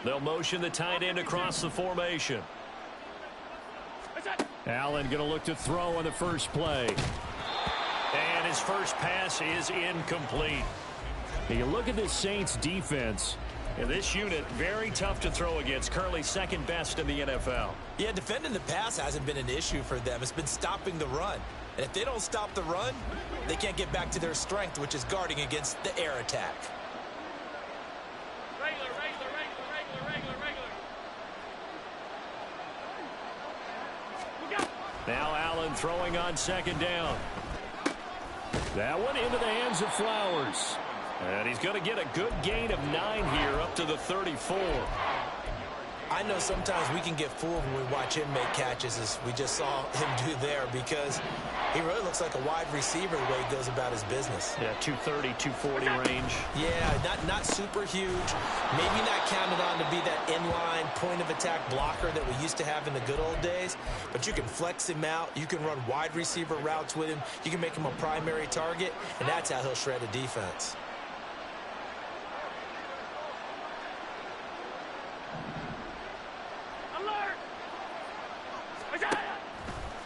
They'll motion the tight end across the formation. Allen going to look to throw on the first play. And his first pass is incomplete. You look at this Saints defense. And this unit, very tough to throw against. Currently second best in the NFL. Yeah, defending the pass hasn't been an issue for them. It's been stopping the run. And if they don't stop the run, they can't get back to their strength, which is guarding against the air attack. Regular. Now Allen throwing on second down. That one into the hands of Flowers. And he's going to get a good gain of 9 here up to the 34. I know sometimes we can get fooled when we watch him make catches, as we just saw him do there, because he really looks like a wide receiver the way he goes about his business. Yeah, 230, 240 range. Yeah, not super huge. Maybe not counted on to be that inline point-of-attack blocker that we used to have in the good old days, but you can flex him out. You can run wide receiver routes with him. You can make him a primary target, and that's how he'll shred a defense.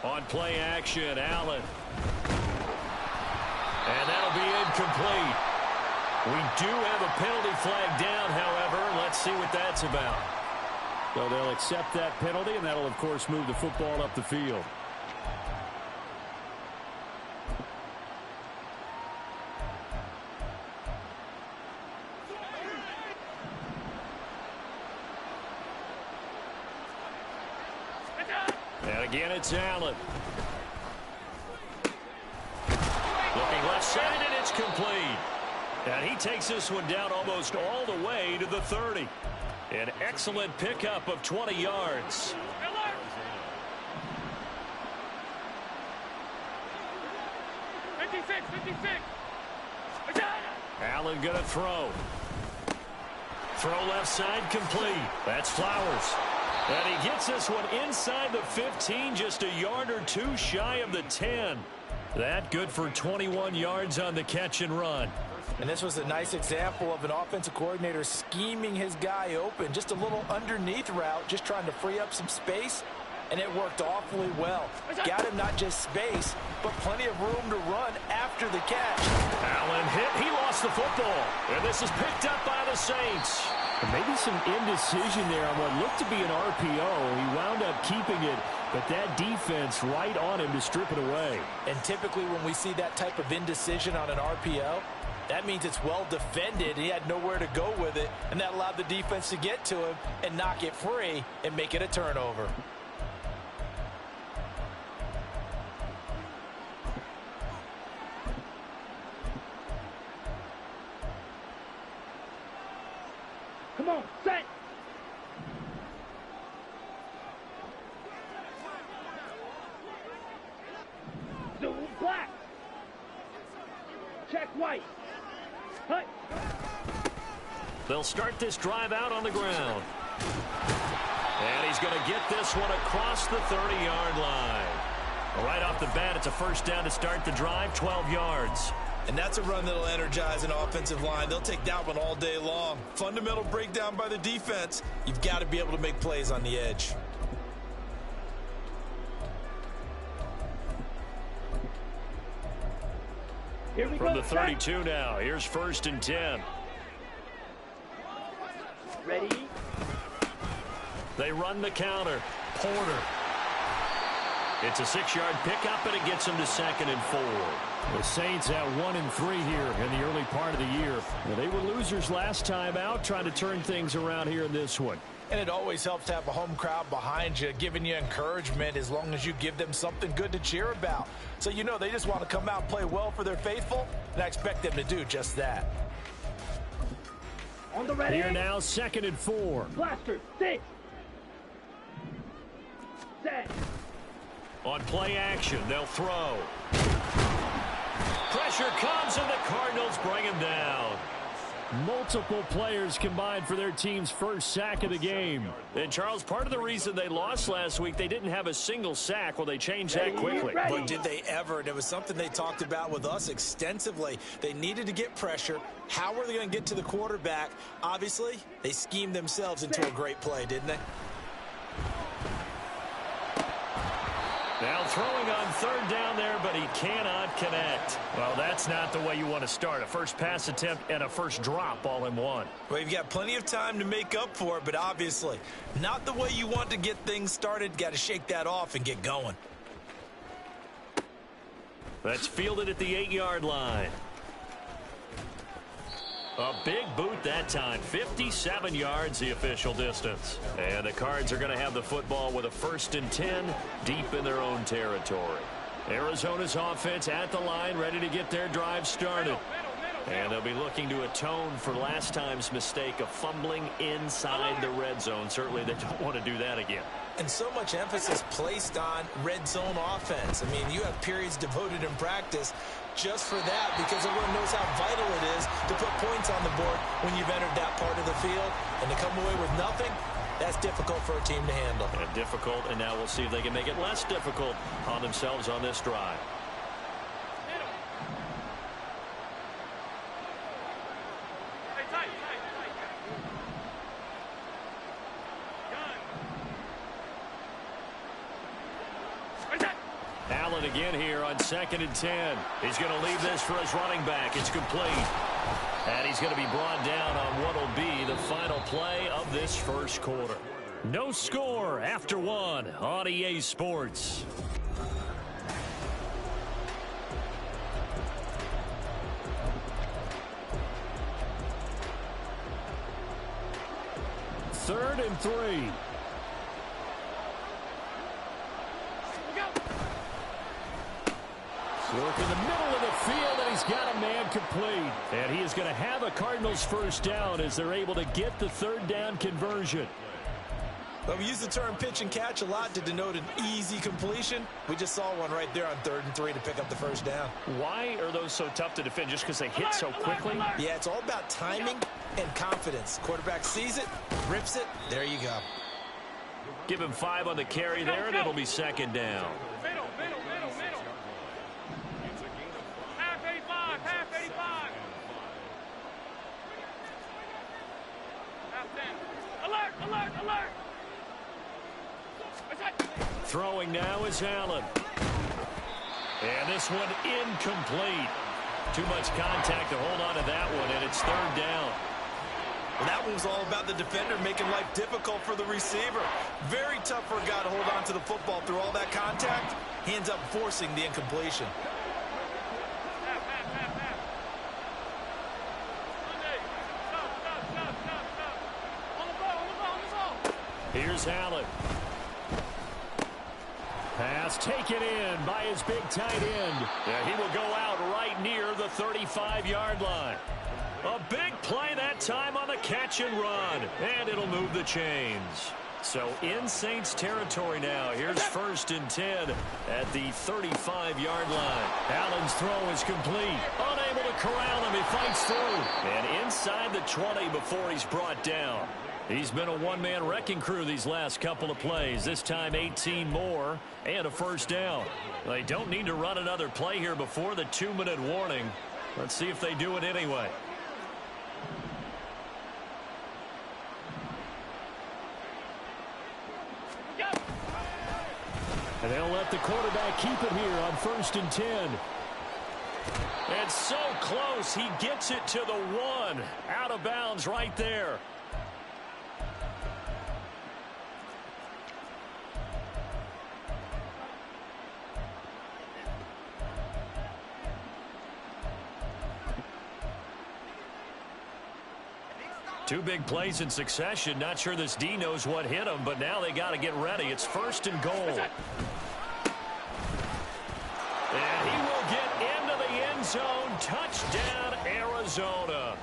On play action, Allen. And that'll be incomplete. We do have a penalty flag down, however. Let's see what that's about. So they'll accept that penalty, and that'll, of course, move the football up the field. And again, it's Allen. Looking left side, and it's complete. And he takes this one down almost all the way to the 30. An excellent pickup of 20 yards. Allen going to throw. Throw left side complete. That's Flowers. And he gets this one inside the 15, just a yard or two shy of the 10. That good for 21 yards on the catch and run. And this was a nice example of an offensive coordinator scheming his guy open. Just a little underneath route, just trying to free up some space, and it worked awfully well. Got him not just space, but plenty of room to run after the catch. Allen hit. He lost the football. And this is picked up by the Saints. Maybe some indecision there on what looked to be an RPO. He wound up keeping it, but that defense right on him to strip it away. And typically when we see that type of indecision on an RPO, that means it's well defended. He had nowhere to go with it, and that allowed the defense to get to him and knock it free and make it a turnover. Come on, set. Zoom black. Check white. Hut. They'll start this drive out on the ground. And he's going to get this one across the 30-yard line. Right off the bat, it's a first down to start the drive, 12 yards. And that's a run that'll energize an offensive line. They'll take that one all day long. Fundamental breakdown by the defense. You've got to be able to make plays on the edge. Here we From go, the 32 now, here's 1st and 10. Ready? They run the counter. Porter. It's a 6-yard pickup, and it gets them to 2nd and 4. The Saints at 1-3 here in the early part of the year. Well, they were losers last time out, trying to turn things around here in this one. And it always helps to have a home crowd behind you, giving you encouragement as long as you give them something good to cheer about. So you know they just want to come out and play well for their faithful, and I expect them to do just that. On the ready. Here now, 2nd and 4. Blaster, sit. Set. On play action, they'll throw. Pressure comes, and the Cardinals bring him down. Multiple players combined for their team's first sack of the game. And, Charles, part of the reason they lost last week, they didn't have a single sack. Well, they changed that quickly. But did they ever? And it was something they talked about with us extensively. They needed to get pressure. How were they going to get to the quarterback? Obviously, they schemed themselves into a great play, didn't they? Now throwing on third down there, but he cannot connect. Well, that's not the way you want to start. A first pass attempt and a first drop all in one. Well, you've got plenty of time to make up for it, but obviously not the way you want to get things started. Got to shake that off and get going. That's fielded at the 8-yard line. A big boot that time. 57 yards the official distance. And the Cards are going to have the football with a 1st and 10 deep in their own territory. Arizona's offense at the line, ready to get their drive started. And they'll be looking to atone for last time's mistake of fumbling inside the red zone. Certainly they don't want to do that again. And so much emphasis placed on red zone offense. I mean, you have periods devoted in practice just for that, because everyone knows how vital it is to put points on the board when you've entered that part of the field. And to come away with nothing, that's difficult for a team to handle. And difficult, and now we'll see if they can make it less difficult on themselves on this drive. Allen again here on 2nd and 10. He's going to leave this for his running back. It's complete. And he's going to be brought down on what will be the final play of this first quarter. No score after one on EA Sports. Third and 3. Work in the middle of the field, and he's got a man complete. And he is going to have a Cardinals first down as they're able to get the third down conversion. Well, we use the term pitch and catch a lot to denote an easy completion. We just saw one right there on 3rd and 3 to pick up the first down. Why are those so tough to defend? Just because they hit so quickly? Yeah, it's all about timing and confidence. Quarterback sees it, rips it, there you go. Give him 5 on the carry there, and it'll be 2nd down. Middle. Half 85. Half 10. Alert. Throwing now is Allen. And this one incomplete. Too much contact to hold on to that one, and it's 3rd down. Well, that one was all about the defender making life difficult for the receiver. Very tough for a guy to hold on to the football through all that contact. He ends up forcing the incompletion. Here's Allen. Pass taken in by his big tight end. Yeah, he will go out right near the 35-yard line. A big play that time on the catch and run. And it'll move the chains. So in Saints territory now. Here's 1st and 10 at the 35-yard line. Allen's throw is complete. Unable to corral him. He fights through. And inside the 20 before he's brought down. He's been a one-man wrecking crew these last couple of plays. This time 18 more and a first down. They don't need to run another play here before the 2-minute warning. Let's see if they do it anyway. And they'll let the quarterback keep it here on 1st and 10. And so close, he gets it to the 1. Out of bounds right there. Two big plays in succession. Not sure this D knows what hit him, but now they got to get ready. It's 1st and goal. And he will get into the end zone. Touchdown, Arizona.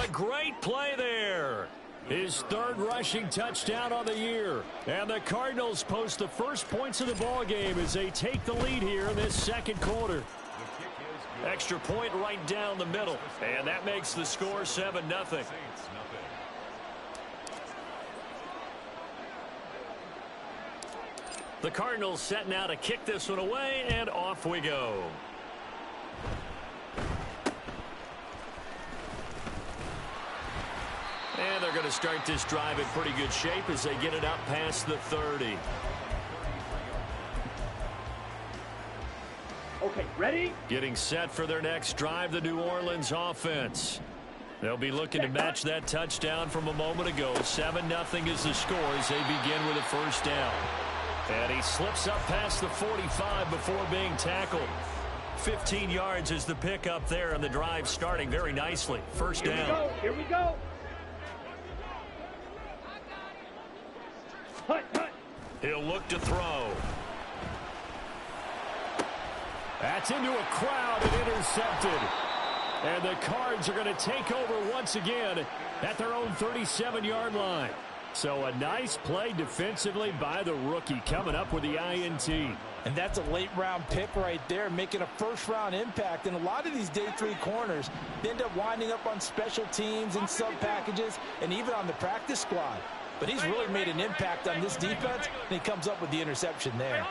A great play there. His 3rd rushing touchdown on the year. And the Cardinals post the first points of the ball game as they take the lead here in this 2nd quarter. Extra point right down the middle. And that makes the score 7-0. The Cardinals setting out to kick this one away, and off we go. And they're going to start this drive in pretty good shape as they get it up past the 30. Okay, ready? Getting set for their next drive, the New Orleans offense. They'll be looking to match that touchdown from a moment ago. 7-0 is the score as they begin with a first down. And he slips up past the 45 before being tackled. 15 yards is the pickup there, and the drive starting very nicely. First down. Here we go. Hut, hut. He'll look to throw. That's into a crowd and intercepted. And the Cards are going to take over once again at their own 37-yard line. So a nice play defensively by the rookie coming up with the INT. And that's a late-round pick right there, making a first-round impact. And a lot of these day 3 corners end up winding up on special teams and sub-packages and even on the practice squad. But he's really made an impact on this defense, and he comes up with the interception there.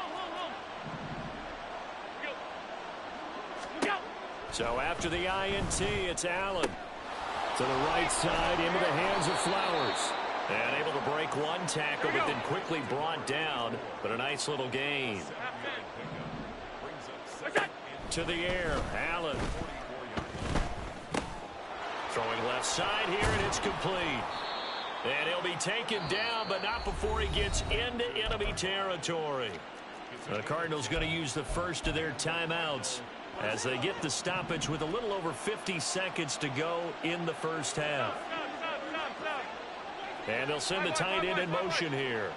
So after the INT, it's Allen. To the right side, into the hands of Flowers. And able to break one tackle, but then quickly brought down. But a nice little gain. To the air, Allen. Throwing left side here, and it's complete. And he'll be taken down, but not before he gets into enemy territory. The Cardinals going to use the first of their timeouts as they get the stoppage with a little over 50 seconds to go in the first half. And they'll send the tight end in motion here.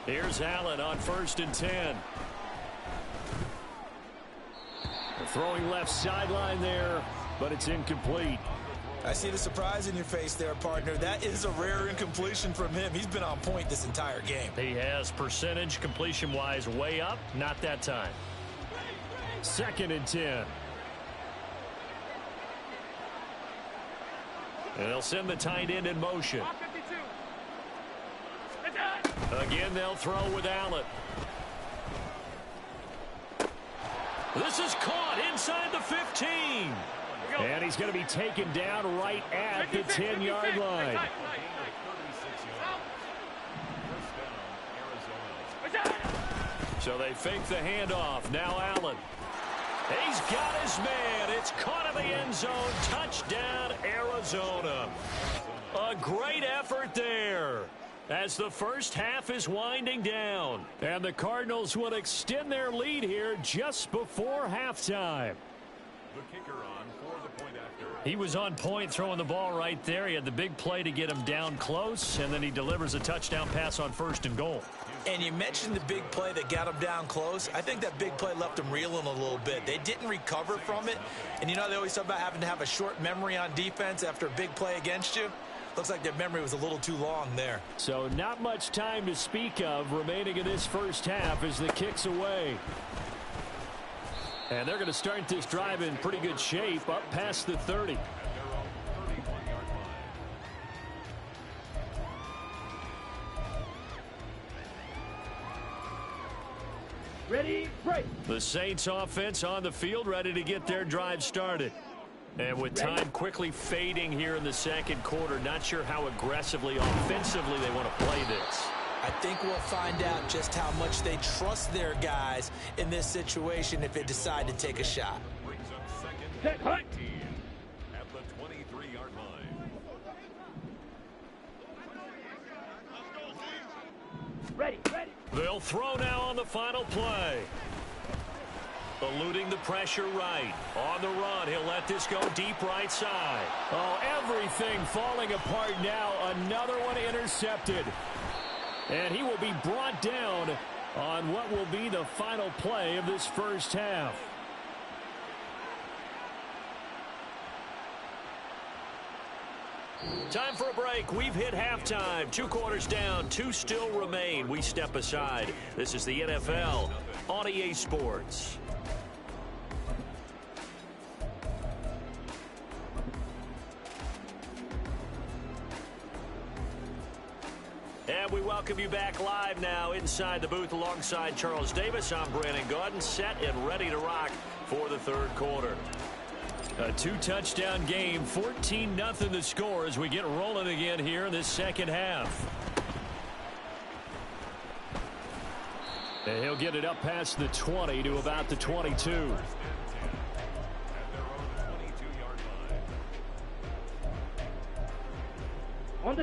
Here's Allen on 1st and 10. They're throwing left sideline there, but it's incomplete. I see the surprise in your face there, partner. That is a rare incompletion from him. He's been on point this entire game. He has percentage completion-wise way up. Not that time. 2nd and 10. And they'll send the tight end in motion. Again, they'll throw with Allen. This is caught inside the 15. And he's going to be taken down right at the 10-yard line. So they fake the handoff. Now Allen. He's got his man. It's caught in the end zone. Touchdown, Arizona. A great effort there as the first half is winding down. And the Cardinals will extend their lead here just before halftime. The kicker on for the point after. He was on point throwing the ball right there. He had the big play to get him down close, and then he delivers a touchdown pass on 1st and goal. And you mentioned the big play that got him down close. I think that big play left him reeling a little bit. They didn't recover from it. And you know they always talk about having to have a short memory on defense after a big play against you. Looks like their memory was a little too long there. So not much time to speak of remaining in this first half as the kick's away. And they're going to start this drive in pretty good shape up past the 30. Ready, break. The Saints offense on the field ready to get their drive started. And with time quickly fading here in the second quarter, not sure how aggressively, offensively they want to play this. I think we'll find out just how much they trust their guys in this situation if they decide to take a shot. Brings up 2nd Set, hut. at the 23-yard line. Ready, ready. They'll throw now on the final play. Eluding the pressure right. On the run, he'll let this go deep right side. Oh, everything falling apart now. Another one intercepted. And he will be brought down on what will be the final play of this first half. Time for a break. We've hit halftime. 2 quarters down. 2 still remain. We step aside. This is the NFL on EA Sports. And we welcome you back live now inside the booth alongside Charles Davis. I'm Brandon Gaudin, set and ready to rock for the third quarter. A 2-touchdown game, 14-0 the score as we get rolling again here in this second half. And he'll get it up past the 20 to about the 22.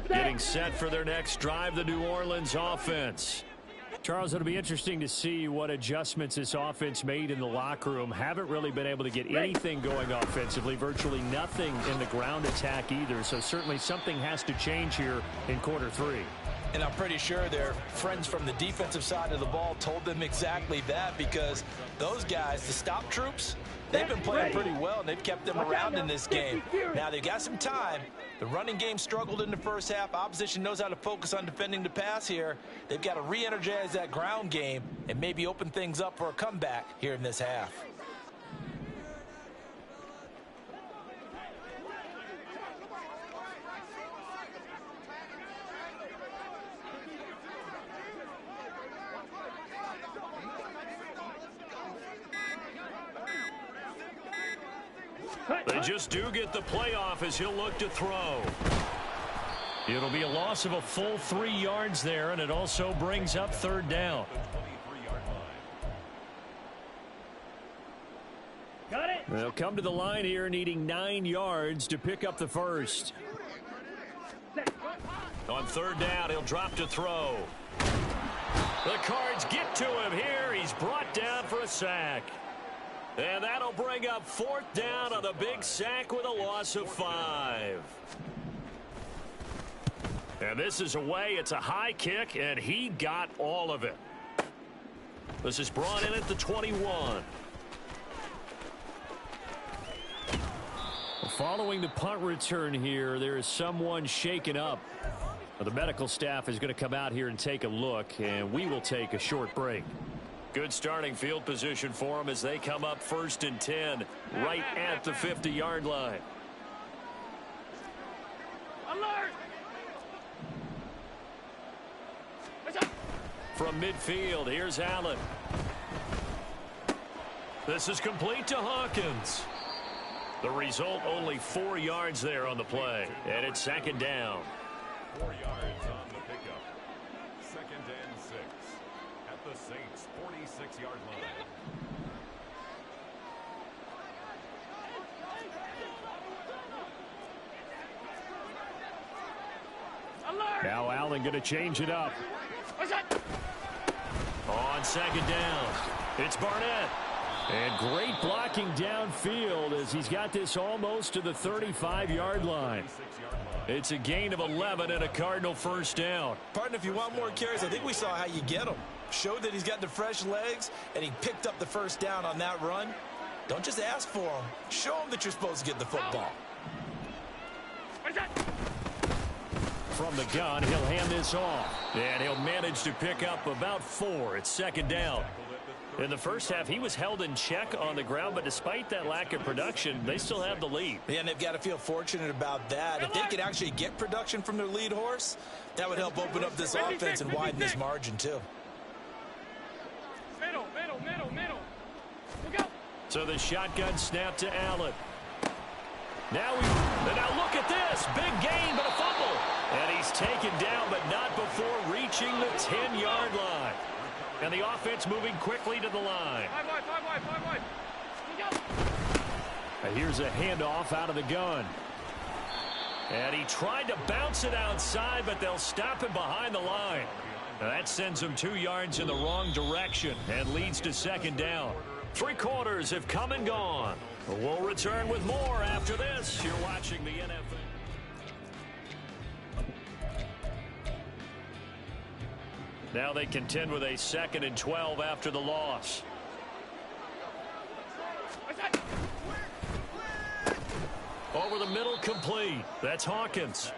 Getting set for their next drive, the New Orleans offense. Charles, it'll be interesting to see what adjustments this offense made in the locker room. Haven't really been able to get anything going offensively, virtually nothing in the ground attack either. So certainly something has to change here in quarter 3. And I'm pretty sure their friends from the defensive side of the ball told them exactly that, because those guys, the stop troops, they've been playing pretty well, and they've kept them around in this game. Now, they've got some time. The running game struggled in the first half. Opposition knows how to focus on defending the pass here. They've got to re-energize that ground game and maybe open things up for a comeback here in this half. They just do get the playoff as he'll look to throw. It'll be a loss of a full 3 yards there, and it also brings up third down. Got it. They'll come to the line here needing 9 yards to pick up the first. On third down, he'll drop to throw. The Cards get to him here. He's brought down for a sack. And that'll bring up fourth down on the big sack with a loss of 5. And this is away. It's a high kick, and he got all of it. This is brought in at the 21. Following the punt return here, there is someone shaken up. The medical staff is going to come out here and take a look, and we will take a short break. Good starting field position for them as they come up 1st and 10 right at the 50-yard line. Alert! From midfield, here's Allen. This is complete to Hawkins. The result, only 4 yards there on the play, and it's 2nd down. 4 yards on the pickup. 2nd and 6 at the Saints' 46-yard line. Alert! Now Allen going to change it up. On 2nd down, it's Barnett. And great blocking downfield as he's got this almost to the 35-yard line. It's a gain of 11 and a Cardinal first down. Partner, if you want more carries, I think we saw how you get them. Showed that he's got the fresh legs, and he picked up the first down on that run. Don't just ask for him. Show him that you're supposed to get the football. From the gun, he'll hand this off. And he'll manage to pick up about 4. It's 2nd down. In the first half, he was held in check on the ground, but despite that lack of production, they still have the lead. Yeah, and they've got to feel fortunate about that. If they could actually get production from their lead horse, that would help open up this offense and widen this margin, too. Middle. Look out. So the shotgun snap to Allen. Now look at this. Big gain, but a fumble. And he's taken down, but not before reaching the 10-yard line. And the offense moving quickly to the line. 5 wide. Look out. And here's a handoff out of the gun. And he tried to bounce it outside, but they'll stop him behind the line. Now that sends him 2 yards in the wrong direction and leads to 2nd down. 3 quarters have come and gone. We'll return with more after this. You're watching the NFL. Now they contend with a 2nd and 12 after the loss. Over over the middle, complete. That's Hawkins.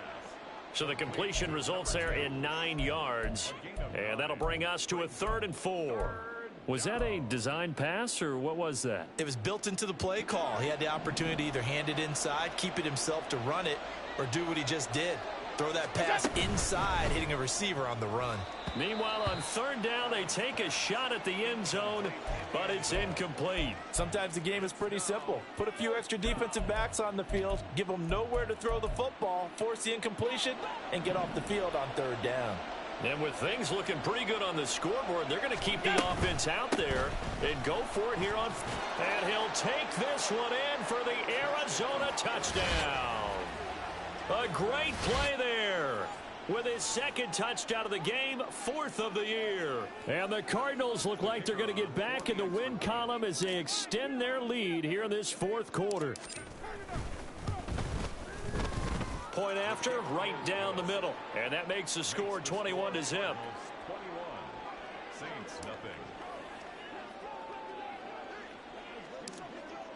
So the completion results there in 9 yards. And that'll bring us to a 3rd and 4. Was that a design pass, or what was that? It was built into the play call. He had the opportunity to either hand it inside, keep it himself to run it, or do what he just did. Throw that pass inside, hitting a receiver on the run. Meanwhile, on 3rd down, they take a shot at the end zone, but it's incomplete. Sometimes the game is pretty simple. Put a few extra defensive backs on the field, give them nowhere to throw the football, force the incompletion, and get off the field on 3rd down. And with things looking pretty good on the scoreboard, they're going to keep the offense out there and go for it here on. And he'll take this one in for the Arizona touchdown. A great play there with his 2nd touchdown of the game, 4th of the year. And the Cardinals look like they're going to get back in the win column as they extend their lead here in this 4th quarter. Point after, right down the middle. And that makes the score 21-0. 21. Saints nothing.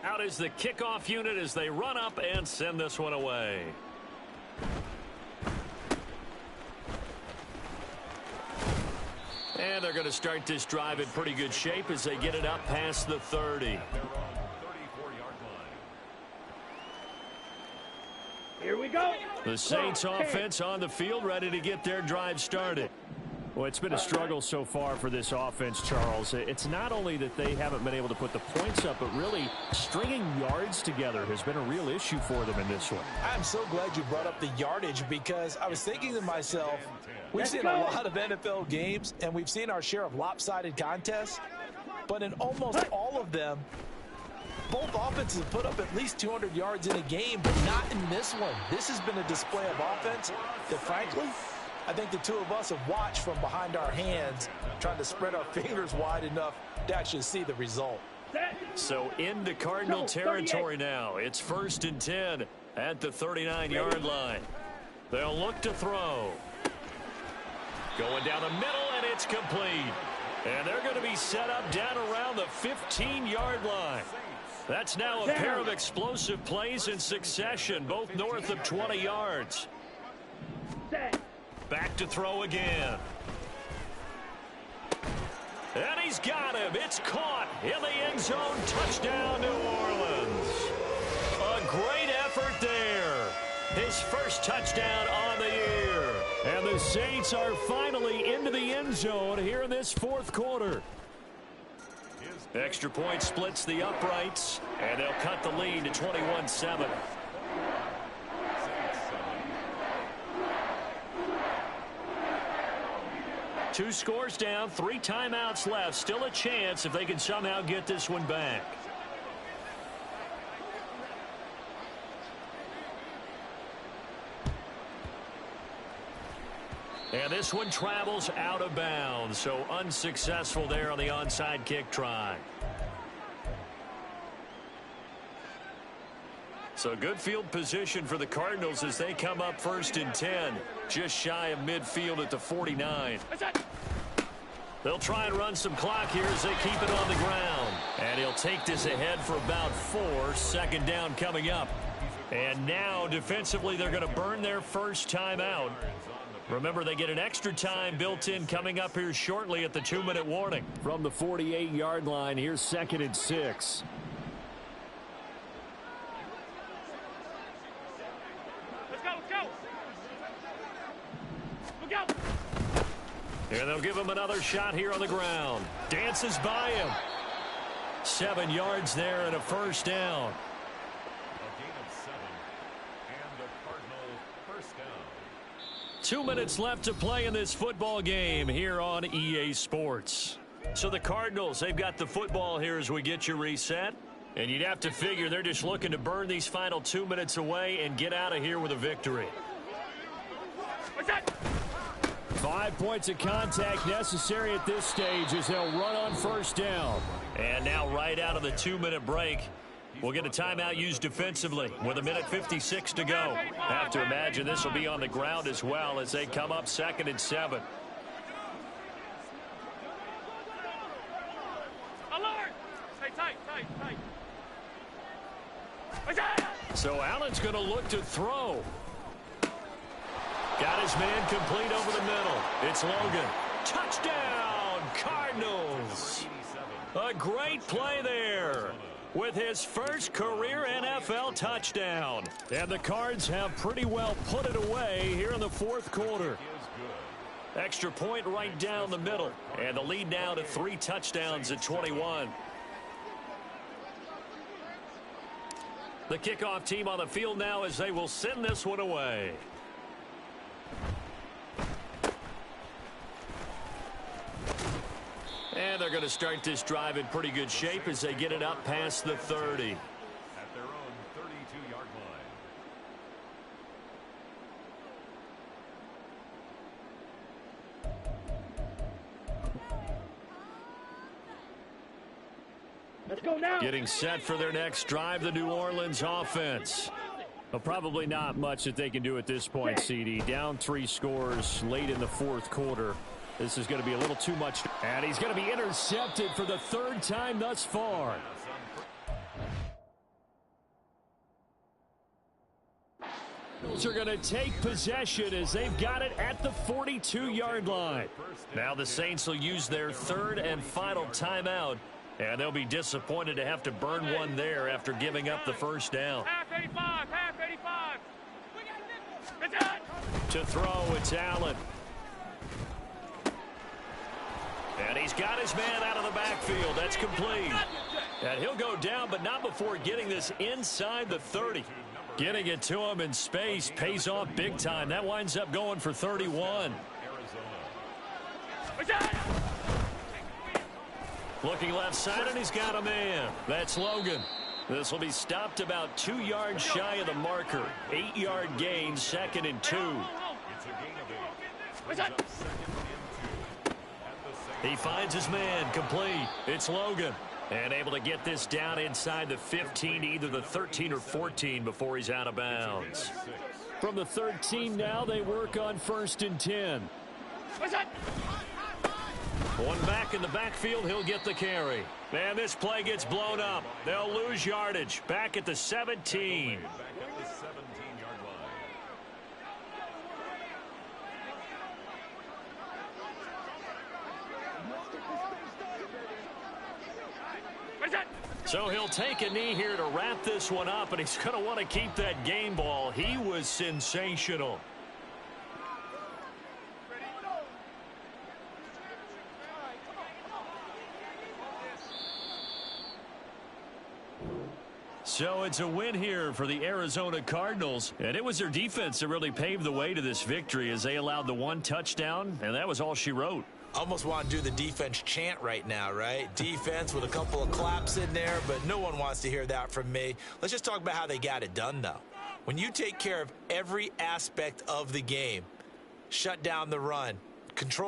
Out is the kickoff unit as they run up and send this one away. And they're going to start this drive in pretty good shape as they get it up past the 30. They're on the 34-yard line. Here we go. The Saints offense on the field, ready to get their drive started. Well, it's been a struggle so far for this offense, Charles. It's not only that they haven't been able to put the points up, but really stringing yards together has been a real issue for them in this one. I'm so glad you brought up the yardage, because I was thinking to myself, we've seen a lot of NFL games, and we've seen our share of lopsided contests, but in almost all of them, both offenses have put up at least 200 yards in a game, but not in this one. This has been a display of offense that, frankly, I think the two of us have watched from behind our hands, trying to spread our fingers wide enough to actually see the result. So into Cardinal territory now. It's 1st and 10 at the 39-yard line. They'll look to throw. Going down the middle, and it's complete. And they're going to be set up down around the 15-yard line. That's now a pair of explosive plays in succession, both north of 20 yards. Back to throw again. And he's got him. It's caught in the end zone. Touchdown, New Orleans. A great effort there. His first touchdown on the year. And the Saints are finally into the end zone here in this 4th quarter. Extra point splits the uprights, and they'll cut the lead to 21-7. Two scores down, 3 timeouts left. Still a chance if they can somehow get this one back. And this one travels out of bounds, so unsuccessful there on the onside kick try. So good field position for the Cardinals as they come up 1st and 10, just shy of midfield at the 49. They'll try and run some clock here as they keep it on the ground. And he'll take this ahead for about 4. 2nd down coming up. And now defensively they're going to burn their first timeout. Remember, they get an extra time built in coming up here shortly at the 2-minute warning. From the 48-yard line, here's 2nd and 6. Let's go, let's go. Look out. And they'll give him another shot here on the ground. Dances by him. 7 yards there and a 1st down. A gain of 7, and the Cardinal first down. 2 minutes left to play in this football game here on EA Sports. So the Cardinals, they've got the football here as we get you reset. And you'd have to figure they're just looking to burn these final 2 minutes away and get out of here with a victory. What's that? 5 points of contact necessary at this stage as they'll run on 1st down. And now right out of the 2-minute break, we'll get a timeout used defensively with 1:56 to go. Have to imagine this will be on the ground as well as they come up 2nd and 7. Alert! Stay tight, tight, tight. So Allen's going to look to throw. Got his man complete over the middle. It's Logan. Touchdown, Cardinals. A great play there with his first career NFL touchdown. And the Cards have pretty well put it away here in the fourth quarter. Extra point right down the middle. And the lead now to 3 touchdowns at 21. The kickoff team on the field now as they will send this one away. And they're going to start this drive in pretty good shape as they get it up past the 30. At their own 32-yard line. Let's go now. Getting set for their next drive, the New Orleans offense. Well, probably not much that they can do at this point, CD. Down 3 scores late in the fourth quarter. This is going to be a little too much. And he's going to be intercepted for the 3rd time thus far. Are going to take possession as they've got it at the 42-yard line. Now the Saints will use their 3rd and final timeout. And they'll be disappointed to have to burn one there after giving up the first down. Half 85, half 85. To throw, it's Allen. And he's got his man out of the backfield. That's complete. And he'll go down, but not before getting this inside the 30. Getting it to him in space pays off big time. That winds up going for 31. Looking left side, and he's got a man. That's Logan. This will be stopped about 2 yards shy of the marker. 8-yard gain, 2nd and 2. He finds his man complete. It's Logan. And able to get this down inside the 15, either the 13 or 14 before he's out of bounds. From the 13 now, they work on 1st and 10. One back in the backfield, he'll get the carry. And this play gets blown up. They'll lose yardage. Back at the 17. So he'll take a knee here to wrap this one up, and he's going to want to keep that game ball. He was sensational. So it's a win here for the Arizona Cardinals, and it was their defense that really paved the way to this victory as they allowed the 1 touchdown, and that was all she wrote. Almost want to do the defense chant right now, right? Defense with a couple of claps in there, but no one wants to hear that from me. Let's just talk about how they got it done, though. When you take care of every aspect of the game, shut down the run, control